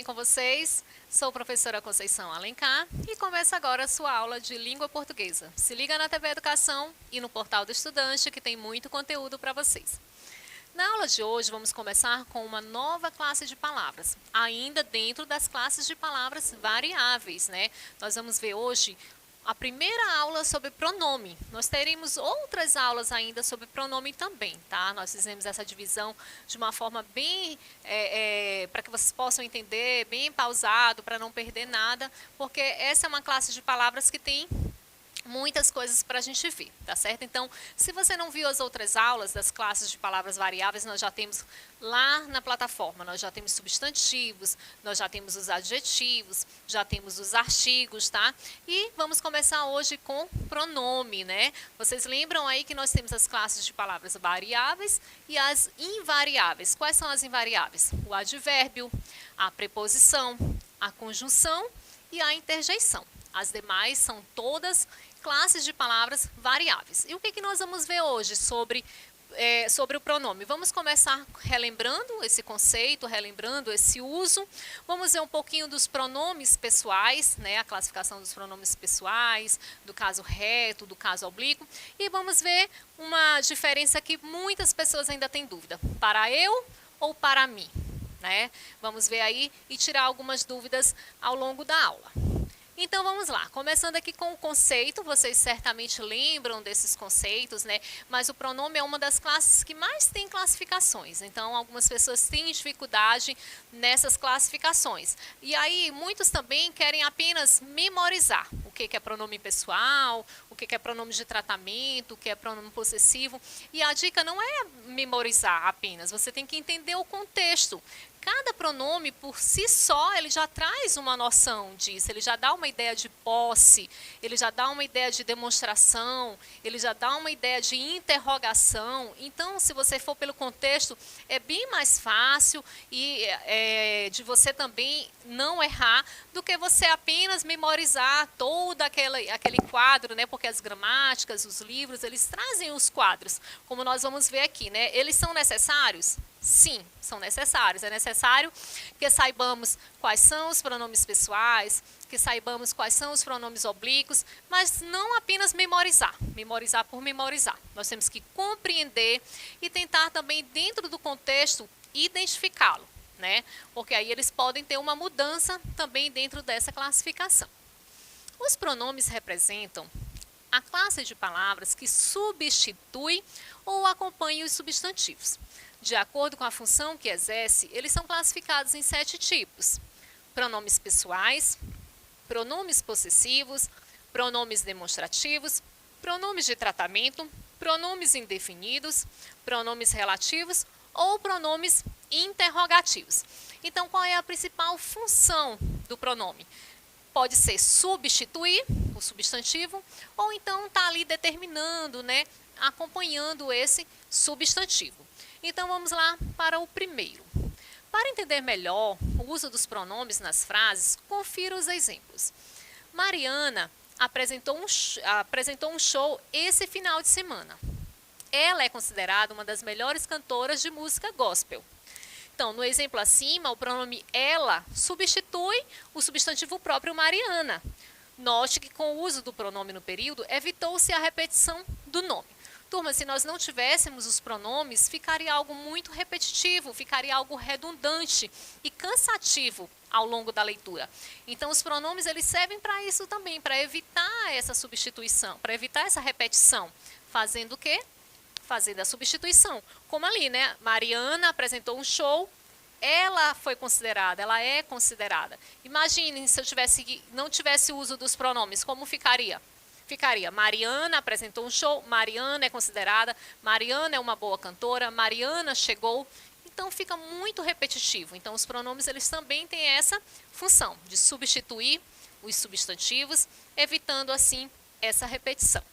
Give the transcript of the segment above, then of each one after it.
bem com vocês? Sou a professora Conceição Alencar e começa agora a sua aula de língua portuguesa. Se liga na TV Educação e no portal do estudante que tem muito conteúdo para vocês. Na aula de hoje vamos começar com uma nova classe de palavras, ainda dentro das classes de palavras variáveis, né? Nós vamos ver hoje a primeira aula sobre pronome. Nós teremos outras aulas ainda sobre pronome também, tá? Nós fizemos essa divisão de uma forma bem, para que vocês possam entender, bem pausado, para não perder nada, porque essa é uma classe de palavras que tem muitas coisas para a gente ver, tá certo? Então, se você não viu as outras aulas das classes de palavras variáveis, nós já temos lá na plataforma, nós já temos substantivos, nós já temos os adjetivos, já temos os artigos, tá? E vamos começar hoje com pronome, né? Vocês lembram aí que nós temos as classes de palavras variáveis e as invariáveis. Quais são as invariáveis? O advérbio, a preposição, a conjunção e a interjeição. As demais são todas classes de palavras variáveis. E o que nós vamos ver hoje sobre o pronome? Vamos começar relembrando esse conceito, relembrando esse uso. Vamos ver um pouquinho dos pronomes pessoais, né? A classificação dos pronomes pessoais, do caso reto, do caso oblíquo. E vamos ver uma diferença que muitas pessoas ainda têm dúvida. Para eu ou para mim? Né? Vamos ver aí e tirar algumas dúvidas ao longo da aula. Então vamos lá, começando aqui com o conceito, vocês certamente lembram desses conceitos, né? Mas o pronome é uma das classes que mais tem classificações, então algumas pessoas têm dificuldade nessas classificações. E aí muitos também querem apenas memorizar o que é pronome pessoal, o que é pronome de tratamento, o que é pronome possessivo. E a dica não é memorizar apenas, você tem que entender o contexto. Cada pronome, por si só, ele já traz uma noção disso, ele já dá uma ideia de posse, ele já dá uma ideia de demonstração, ele já dá uma ideia de interrogação. Então, se você for pelo contexto, é bem mais fácil e de você também não errar do que você apenas memorizar todo aquele quadro, né? Porque as gramáticas, os livros, eles trazem os quadros, como nós vamos ver aqui, né? Eles são necessários? Sim, são necessários. É necessário que saibamos quais são os pronomes pessoais, que saibamos quais são os pronomes oblíquos, mas não apenas memorizar por memorizar. Nós temos que compreender e tentar também, dentro do contexto, identificá-lo, né? Porque aí eles podem ter uma mudança também dentro dessa classificação. Os pronomes representam a classe de palavras que substitui ou acompanha os substantivos. De acordo com a função que exerce, eles são classificados em 7 tipos: pronomes pessoais, pronomes possessivos, pronomes demonstrativos, pronomes de tratamento, pronomes indefinidos, pronomes relativos ou pronomes interrogativos. Então, qual é a principal função do pronome? Pode ser substituir o substantivo ou então está ali determinando, né, acompanhando esse substantivo. Então vamos lá para o primeiro. Para entender melhor o uso dos pronomes nas frases, confira os exemplos. Mariana apresentou um show esse final de semana. Ela é considerada uma das melhores cantoras de música gospel. Então, no exemplo acima, o pronome ela substitui o substantivo próprio Mariana. Note que com o uso do pronome no período, evitou-se a repetição do nome. Turma, se nós não tivéssemos os pronomes, ficaria algo muito repetitivo, ficaria algo redundante e cansativo ao longo da leitura. Então, os pronomes eles servem para isso também, para evitar essa substituição, para evitar essa repetição. Fazendo o quê? Fazendo a substituição. Como ali, né? Mariana apresentou um show, ela foi considerada, ela é considerada. Imaginem se eu não tivesse o uso dos pronomes, como ficaria? Ficaria, Mariana apresentou um show, Mariana é considerada, Mariana é uma boa cantora, Mariana chegou. Então fica muito repetitivo. Então os pronomes eles também têm essa função de substituir os substantivos, evitando assim essa repetição.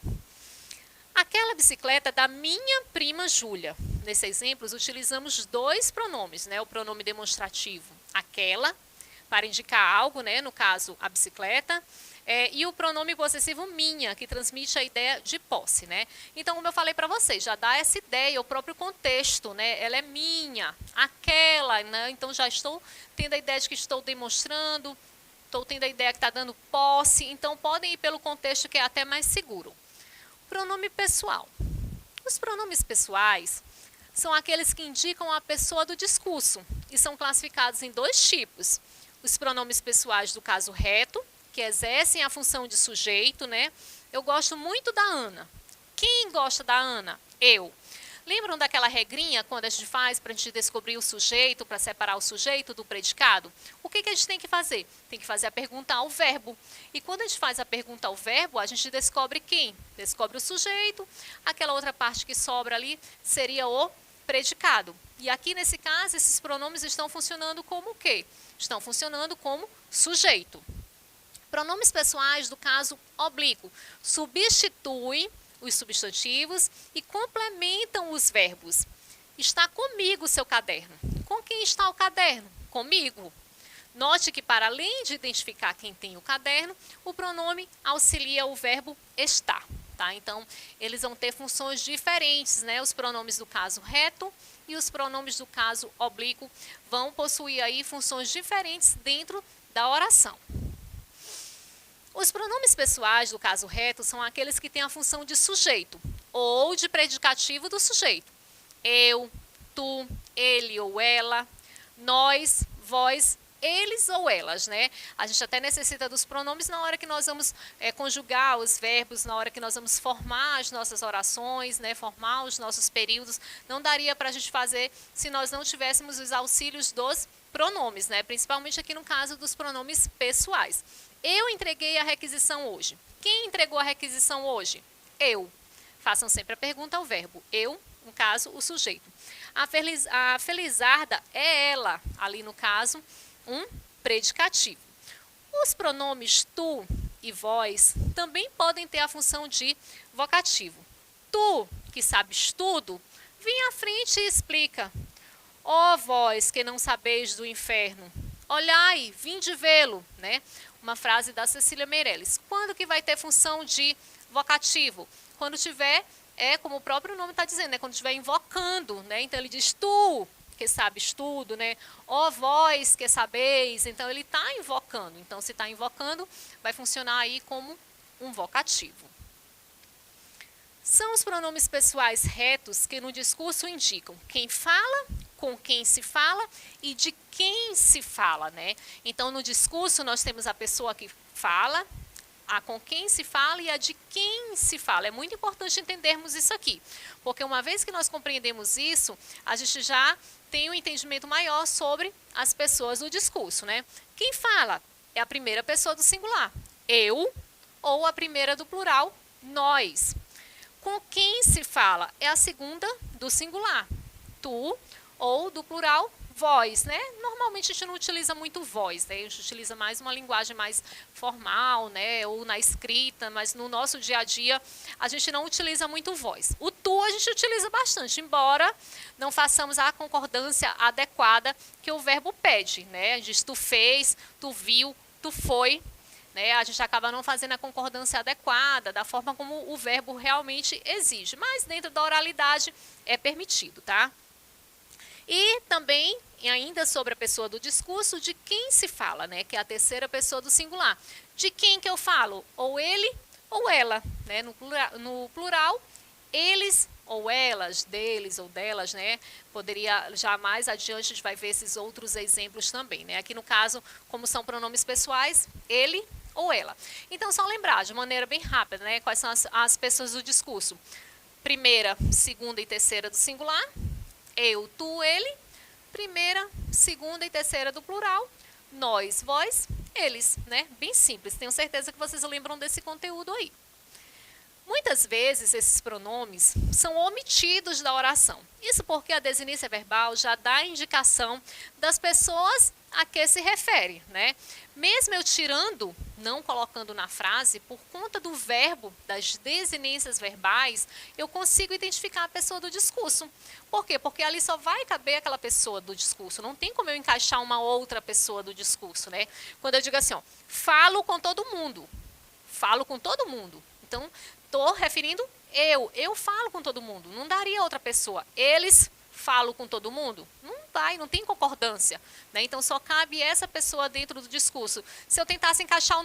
Aquela bicicleta da minha prima Júlia. Nesse exemplo, utilizamos 2 pronomes, né? O pronome demonstrativo, aquela, para indicar algo, né? No caso, a bicicleta. E o pronome possessivo minha, que transmite a ideia de posse, né? Então, como eu falei para vocês, já dá essa ideia, o próprio contexto, né? Ela é minha, aquela, né? Então, já estou tendo a ideia de que estou demonstrando, estou tendo a ideia que está dando posse. Então, podem ir pelo contexto que é até mais seguro. Pronome pessoal. Os pronomes pessoais são aqueles que indicam a pessoa do discurso e são classificados em 2 tipos. Os pronomes pessoais do caso reto, que exercem a função de sujeito, né? Eu gosto muito da Ana. Quem gosta da Ana? Eu. Lembram daquela regrinha quando a gente faz para a gente descobrir o sujeito, para separar o sujeito do predicado? O que a gente tem que fazer? Tem que fazer a pergunta ao verbo. E quando a gente faz a pergunta ao verbo, a gente descobre quem? Descobre o sujeito, aquela outra parte que sobra ali seria o predicado. E aqui nesse caso, esses pronomes estão funcionando como o quê? Estão funcionando como sujeito. Pronomes pessoais do caso oblíquo substituem os substantivos e complementam os verbos. Está comigo o seu caderno. Com quem está o caderno? Comigo. Note que para além de identificar quem tem o caderno, o pronome auxilia o verbo estar. Tá? Então, eles vão ter funções diferentes, né? Os pronomes do caso reto e os pronomes do caso oblíquo vão possuir aí funções diferentes dentro da oração. Os pronomes pessoais do caso reto são aqueles que têm a função de sujeito ou de predicativo do sujeito. Eu, tu, ele ou ela, nós, vós, eles ou elas, né? A gente até necessita dos pronomes na hora que nós vamos conjugar os verbos, na hora que nós vamos formar as nossas orações, né? Formar os nossos períodos. Não daria para a gente fazer se nós não tivéssemos os auxílios dos pronomes, né? Principalmente aqui no caso dos pronomes pessoais. Eu entreguei a requisição hoje. Quem entregou a requisição hoje? Eu. Façam sempre a pergunta ao verbo. Eu, no caso, o sujeito. A Felizarda é ela, ali no caso, um predicativo. Os pronomes tu e vós também podem ter a função de vocativo. Tu, que sabes tudo, vem à frente e explica. Ó vós que não sabeis do inferno, olhai, vinde vê-lo, né? Uma frase da Cecília Meirelles. Quando que vai ter função de vocativo? Quando tiver, como o próprio nome está dizendo, né? Quando estiver invocando, né? Então ele diz tu, que sabes tudo, né? Ó vós que sabeis. Então ele está invocando. Então se está invocando, vai funcionar aí como um vocativo. São os pronomes pessoais retos que no discurso indicam quem fala, com quem se fala e de quem se fala, né? Então, no discurso, nós temos a pessoa que fala, a com quem se fala e a de quem se fala. É muito importante entendermos isso aqui, porque uma vez que nós compreendemos isso, a gente já tem um entendimento maior sobre as pessoas do discurso, né? Quem fala é a primeira pessoa do singular, eu, ou a primeira do plural, nós. Com quem se fala é a segunda do singular, tu, ou do plural, vós, né? Normalmente a gente não utiliza muito vós, né? A gente utiliza mais uma linguagem mais formal, né? Ou na escrita, mas no nosso dia a dia a gente não utiliza muito vós. O tu a gente utiliza bastante, embora não façamos a concordância adequada que o verbo pede, né? A gente diz tu fez, tu viu, tu foi, né? A gente acaba não fazendo a concordância adequada, da forma como o verbo realmente exige, mas dentro da oralidade é permitido, tá? E também, ainda sobre a pessoa do discurso, de quem se fala, né? Que é a terceira pessoa do singular. De quem que eu falo? Ou ele ou ela, né? No plural, eles ou elas, deles ou delas, né? Poderia, já mais adiante, a gente vai ver esses outros exemplos também, né? Aqui no caso, como são pronomes pessoais, ele ou ela. Então, só lembrar, de maneira bem rápida, né? Quais são as pessoas do discurso. Primeira, segunda e terceira do singular. Eu, tu, ele, primeira, segunda e terceira do plural, nós, vós, eles, né? Bem simples, tenho certeza que vocês lembram desse conteúdo aí. Muitas vezes esses pronomes são omitidos da oração. Isso porque a desinência verbal já dá a indicação das pessoas a que se refere, né? Mesmo eu tirando, não colocando na frase, por conta do verbo, das desinências verbais, eu consigo identificar a pessoa do discurso. Por quê? Porque ali só vai caber aquela pessoa do discurso. Não tem como eu encaixar uma outra pessoa do discurso, né? Quando eu digo assim, ó, falo com todo mundo. falo com todo mundo. Então, estou referindo eu falo com todo mundo. Não daria outra pessoa. Eles falam com todo mundo? Não vai, não tem concordância. Né? Então, só cabe essa pessoa dentro do discurso. Se eu tentasse encaixar o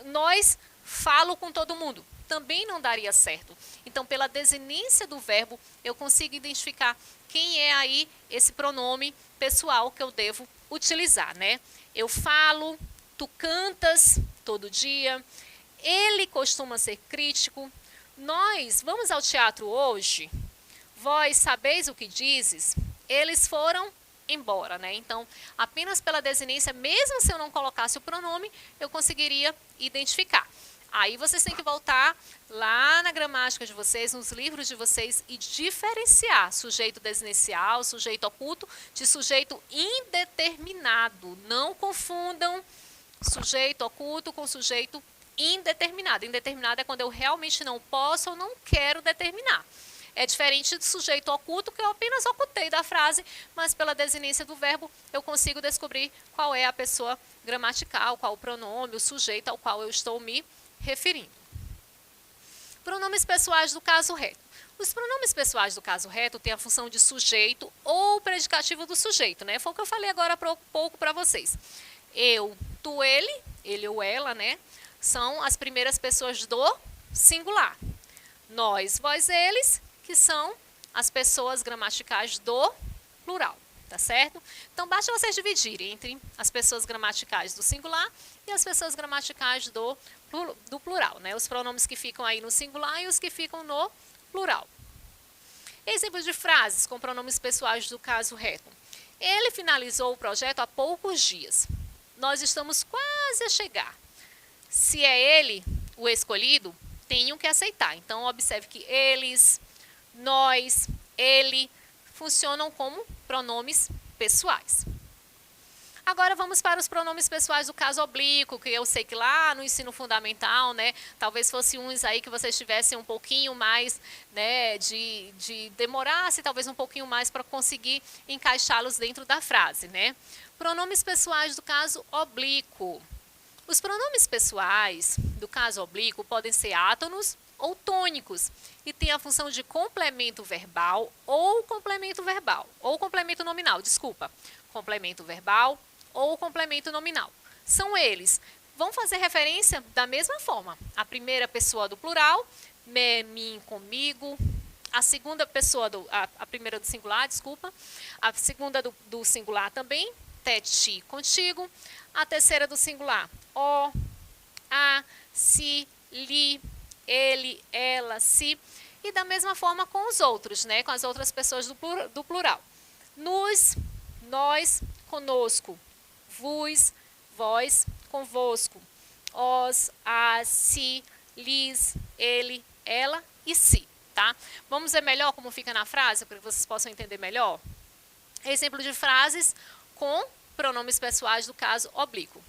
nós falo com todo mundo, também não daria certo. Então, pela desinência do verbo, eu consigo identificar quem é aí esse pronome pessoal que eu devo utilizar, né? Eu falo, tu cantas todo dia, ele costuma ser crítico, nós vamos ao teatro hoje, vós sabeis o que dizes, eles foram embora, né? Então, apenas pela desinência, mesmo se eu não colocasse o pronome, eu conseguiria identificar. Aí vocês têm que voltar lá na gramática de vocês, nos livros de vocês e diferenciar sujeito desinencial, sujeito oculto, de sujeito indeterminado. Não confundam sujeito oculto com sujeito indeterminado. Indeterminado é quando eu realmente não posso ou não quero determinar. É diferente do sujeito oculto, que eu apenas ocultei da frase, mas pela desinência do verbo eu consigo descobrir qual é a pessoa gramatical, qual o pronome, o sujeito ao qual eu estou me referindo. Pronomes pessoais do caso reto. Os pronomes pessoais do caso reto têm a função de sujeito ou predicativo do sujeito, né? Foi o que eu falei agora há pouco para vocês. Eu, tu, ele ou ela, né? São as primeiras pessoas do singular. Nós, vós, eles, que são as pessoas gramaticais do plural, tá certo? Então, basta vocês dividirem entre as pessoas gramaticais do singular e as pessoas gramaticais do plural, né? Os pronomes que ficam aí no singular e os que ficam no plural. Exemplos de frases com pronomes pessoais do caso reto. Ele finalizou o projeto há poucos dias. Nós estamos quase a chegar. Se é ele o escolhido, tenho que aceitar. Então, observe que eles, nós, ele funcionam como pronomes pessoais. Agora vamos para os pronomes pessoais do caso oblíquo, que eu sei que lá no ensino fundamental, né, talvez fosse uns aí que vocês tivessem um pouquinho mais, né, de demorasse talvez um pouquinho mais para conseguir encaixá-los dentro da frase, né? Pronomes pessoais do caso oblíquo. Os pronomes pessoais do caso oblíquo podem ser átonos ou tônicos e têm a função de complemento verbal ou complemento nominal, desculpa. Complemento verbal ou complemento nominal. São eles. Vão fazer referência da mesma forma. A primeira pessoa do plural, me, mim, comigo. A segunda pessoa, a primeira do singular, desculpa. A segunda do singular também, te, ti, contigo. A terceira do singular, o, a, si, li, ele, ela, si. E da mesma forma com os outros, né? Com as outras pessoas do plural. Nos, nós, conosco. Vos, vós, convosco. Os, as, si, lis, ele, ela e si. Tá? Vamos ver melhor como fica na frase, para que vocês possam entender melhor? Exemplo de frases com pronomes pessoais do caso oblíquo.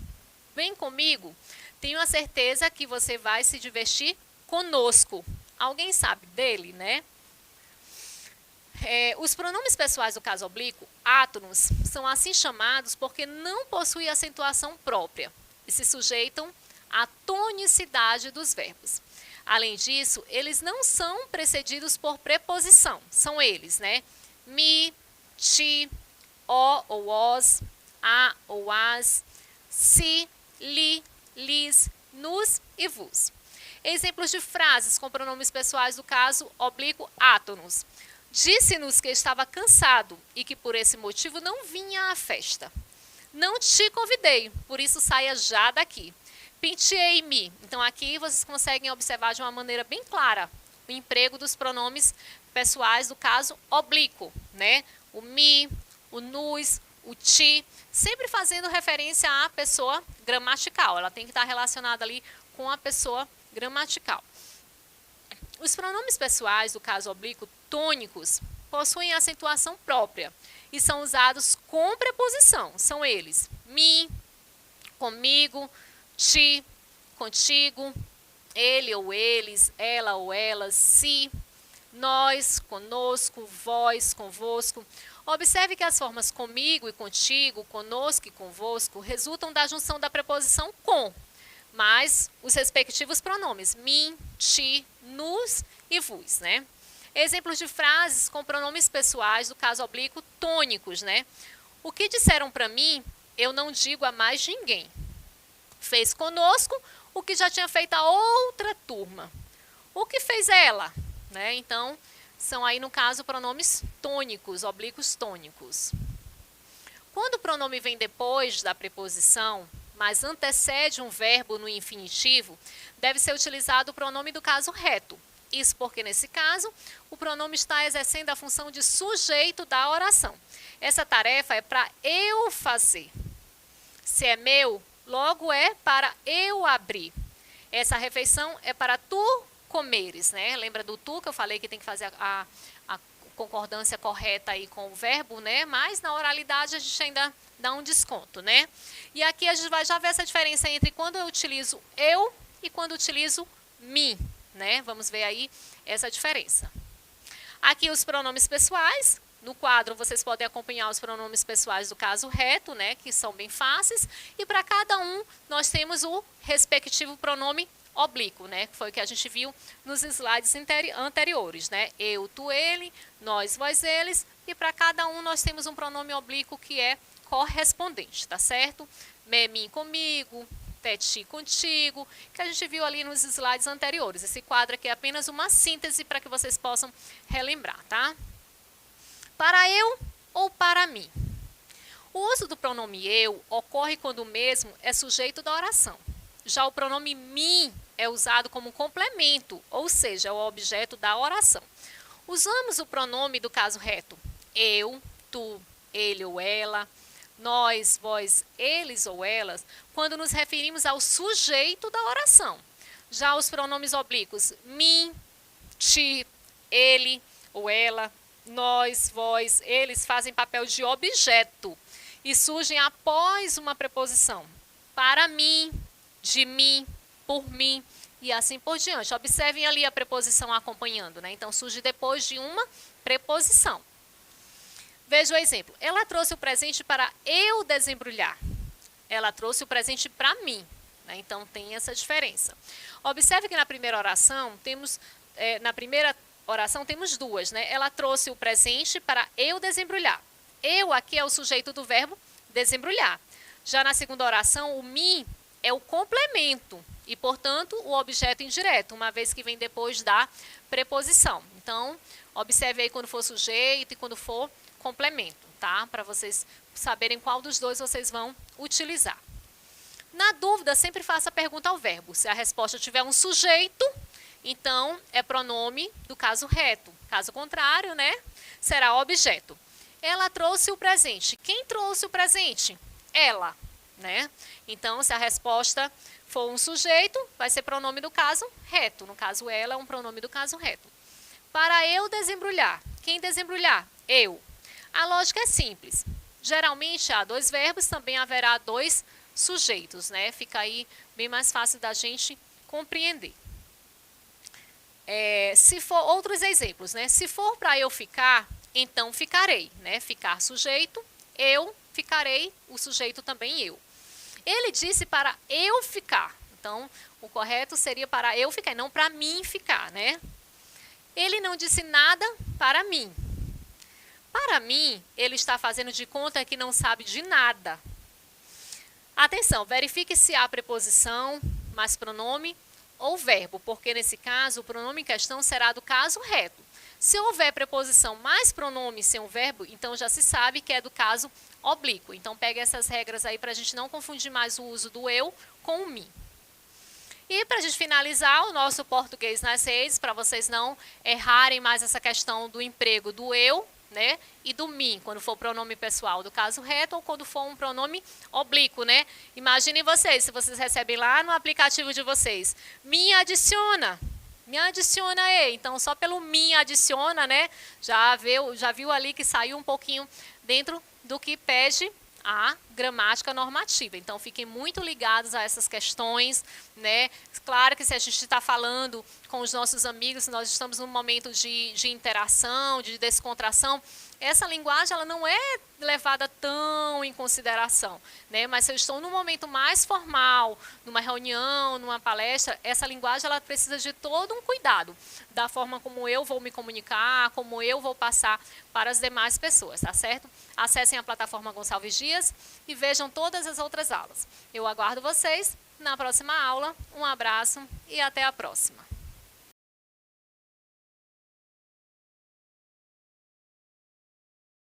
Vem comigo, tenho a certeza que você vai se divertir conosco. Alguém sabe dele, né? Os pronomes pessoais do caso oblíquo, átonos, são assim chamados porque não possuem acentuação própria e se sujeitam à tonicidade dos verbos. Além disso, eles não são precedidos por preposição. São eles, né? Mi, ti, o ou os, a ou as, si, li, lis, nos e vos. Exemplos de frases com pronomes pessoais do caso oblíquo, átonos. Disse-nos que estava cansado e que por esse motivo não vinha à festa. Não te convidei, por isso saia já daqui. Penteei-me. Então, aqui vocês conseguem observar de uma maneira bem clara o emprego dos pronomes pessoais do caso oblíquo, né? O mi, o nos, o ti, sempre fazendo referência à pessoa gramatical. Ela tem que estar relacionada ali com a pessoa gramatical. Os pronomes pessoais do caso oblíquo tônicos possuem acentuação própria e são usados com preposição. São eles: mim, comigo, ti, contigo, ele ou eles, ela ou elas, si, nós, conosco, vós, convosco. Observe que as formas comigo e contigo, conosco e convosco resultam da junção da preposição com. mais os respectivos pronomes, mim, ti, nos e vos, né? Exemplos de frases com pronomes pessoais, do caso oblíquo, tônicos, né? O que disseram para mim, eu não digo a mais ninguém. Fez conosco o que já tinha feito a outra turma. O que fez ela, né? Então, são aí, no caso, pronomes tônicos, oblíquos tônicos. Quando o pronome vem depois da preposição, mas antecede um verbo no infinitivo, deve ser utilizado o pronome do caso reto. Isso porque, nesse caso, o pronome está exercendo a função de sujeito da oração. Essa tarefa é para eu fazer. Se é meu, logo é para eu abrir. Essa refeição é para tu comeres, né? Lembra do tu que eu falei que tem que fazer a concordância correta aí com o verbo, né? Mas na oralidade a gente ainda dá um desconto, né? E aqui a gente vai já ver essa diferença entre quando eu utilizo eu e quando eu utilizo me, né? Vamos ver aí essa diferença. Aqui os pronomes pessoais. No quadro vocês podem acompanhar os pronomes pessoais do caso reto, né? Que são bem fáceis. E para cada um nós temos o respectivo pronome oblíquo, né? Que foi o que a gente viu nos slides anteriores, né? Eu, tu, ele, nós, vós, eles. E para cada um nós temos um pronome oblíquo que é correspondente, tá certo? Me, mim, comigo, te, ti, contigo, que a gente viu ali nos slides anteriores. Esse quadro aqui é apenas uma síntese para que vocês possam relembrar, tá? Para eu ou para mim. O uso do pronome eu ocorre quando o mesmo é sujeito da oração. Já o pronome mim é usado como complemento, ou seja, é o objeto da oração. Usamos o pronome do caso reto, eu, tu, ele ou ela, nós, vós, eles ou elas, quando nos referimos ao sujeito da oração. Já os pronomes oblíquos, mim, ti, ele ou ela, nós, vós, eles fazem papel de objeto e surgem após uma preposição. Para mim, de mim, por mim e assim por diante. Observem ali a preposição acompanhando, né? Então, surge depois de uma preposição. Veja o exemplo. Ela trouxe o presente para eu desembrulhar. Ela trouxe o presente para mim, né? Então, tem essa diferença. Observe que na primeira oração temos duas, né? Ela trouxe o presente para eu desembrulhar. Eu aqui é o sujeito do verbo desembrulhar. Já na segunda oração, o me é o complemento e, portanto, o objeto indireto, uma vez que vem depois da preposição. Então, observe aí quando for sujeito e quando for complemento, tá? Para vocês saberem qual dos dois vocês vão utilizar. Na dúvida, sempre faça a pergunta ao verbo. Se a resposta tiver um sujeito, então é pronome do caso reto. Caso contrário, né, será objeto. Ela trouxe o presente. Quem trouxe o presente? Ela, né? Então, se a resposta for um sujeito, vai ser pronome do caso reto. No caso, ela é um pronome do caso reto. Para eu desembrulhar. Quem desembrulhar? Eu. A lógica é simples. Geralmente, há dois verbos, também haverá dois sujeitos, né? Fica aí bem mais fácil da gente compreender. Se for outros exemplos, né? Se for para eu ficar, então ficarei, né? Ficar sujeito, eu ficarei, o sujeito também eu. Ele disse para eu ficar. Então, o correto seria para eu ficar, não para mim ficar, né? Ele não disse nada para mim. Para mim, ele está fazendo de conta que não sabe de nada. Atenção, verifique se há preposição, mais pronome ou verbo, porque nesse caso o pronome em questão será do caso reto. Se houver preposição mais pronome sem um verbo, então já se sabe que é do caso oblíquo. Então pegue essas regras aí para a gente não confundir mais o uso do eu com o me. E para a gente finalizar o nosso português nas redes, para vocês não errarem mais essa questão do emprego do eu, né, e do me, quando for pronome pessoal do caso reto ou quando for um pronome oblíquo, né? Imaginem vocês, se vocês recebem lá no aplicativo de vocês, me adiciona aí. Então, só pelo me adiciona, né, já viu ali que saiu um pouquinho dentro do que pede a gramática normativa. Então, fiquem muito ligados a essas questões, né? Claro que se a gente está falando com os nossos amigos, nós estamos num momento de interação, de descontração, essa linguagem ela não é levada tão em consideração, né? Mas se eu estou num momento mais formal, numa reunião, numa palestra, essa linguagem ela precisa de todo um cuidado, da forma como eu vou me comunicar, como eu vou passar para as demais pessoas, tá certo? Acessem a plataforma Gonçalves Dias e vejam todas as outras aulas. Eu aguardo vocês na próxima aula. Um abraço e até a próxima.